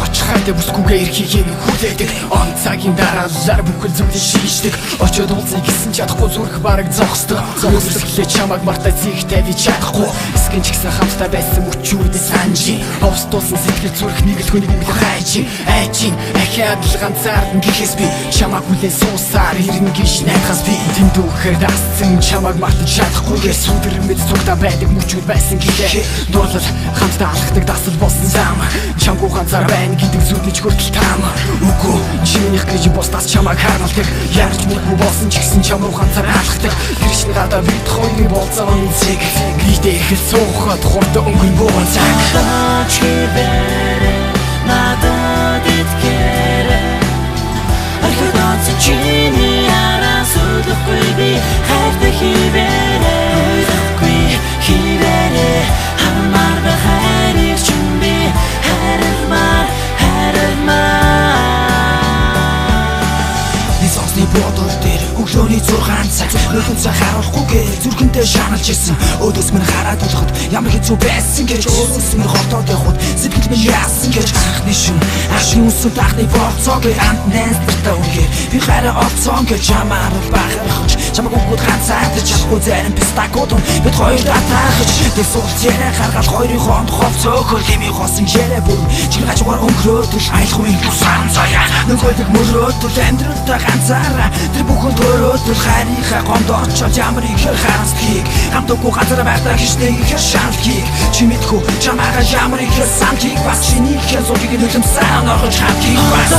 очихаартай бүсгүйгээ эрхийг нь хүлээдэг. Он цагийн дараалалаар бүхэл зүйлийг шийддэг. Очоод уулзъя гэсэн чадахгүй зүрх бараг зогсдог. Зогслээ чамайг мартаж зихтэй би чадахгүй. Эсгэн ч гэсэн хамтдаа байсан мөчүүдэд санжи. Овстуулсан сэтгэл зүрх нэг л хүнийг нэг хайжин. Айжин ахиад л ганцаард гэхээс би чамайг хүлээн суусаар ирнэ гэж найдахаас би дэндүүхээр дасцсан чамайг мартаж чадахгүйгээр сүдэрмэд цугтаа байдаг мөчүүд байсан гэхээ. Дурлал хамтдаа алхдаг дасал болсон зам. Чамгүй ганцаар байна гэдэг зүуднэж хүртэл таам. Үгүй чинийх гэж бусдаас чамайг харамлдаг. Ярч мөргүй болсон ч гэсэн чамруу ганцаар алхдаг. Гэршин гадаа бид хоёрын болцооны цэг гэрдээ ихэл суухад хурдан өнгөн буун цаг. Надад итгээрэй Архидоц чиний араас өдөхгүй би хайртай хивээрэй Өдөхгүй хивээрэй Хамаар ба хайрыг чин би хайрмаар Нисосны бодол дээр өглөөний 6 цаг Нөлөөсөө харуулахгүйгээр зүрхэндээ шаналж ирсэн Өдөөс минь хараад болоход ямар хэцүү байсан гэж Өдөөс минь хотоод явход сэтгэл минь яасан гэж Анхны шин үсэнд анхны болцоогүй амт найзтартай үнгээр Би хараа олцоон гэж чамаар бахархаж Чамаг өгөхөд ганцаардаж чадахгүй зарим пистакууд Бид хоёр татаахаж Тэг суулт яриа харгаад хоёрын хонд ховцөөхөл Хэмий хосон яриа бүр Чин гажуугаар өнгөрөөдөл айлхуын тусан заяа Нөгөөдөг мөрөөдөл амьдралтай ганцаараа Тэр бүхэн төрөөдөл хайрынхаа гомд очоод ямар ихэр харамсдгийг Хамтгүй газар байхдаа хичнээн ихэр шаналхийг Чи мэдгүй чамаагаа ямар ихэр самтыг Бас чиний ихэр зургийг нөлөмсөн оргож хамтгийг бас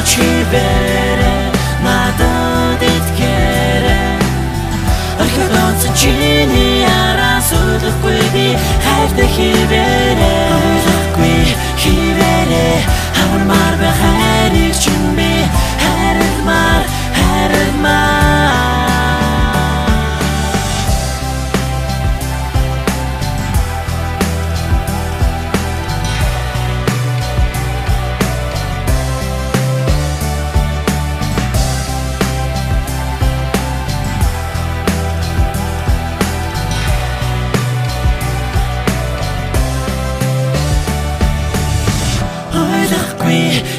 Чи бэрэ надад итгээрэй Архидоц чиний араас өдөхгүй би хайртай хивээрэй Өдөхгүй хивээрэй Хамаар ба хайрыг чин би хайрмаар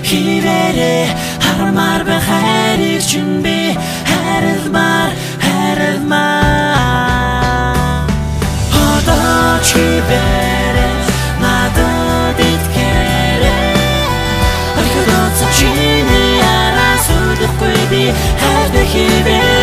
Хивээрэй Хамаар ба хайрыг чин би хайрмаар Одоо чи бэрэ надад итгээрэй Архидоц чиний араас өдөхгүй би хайртай хивээрэй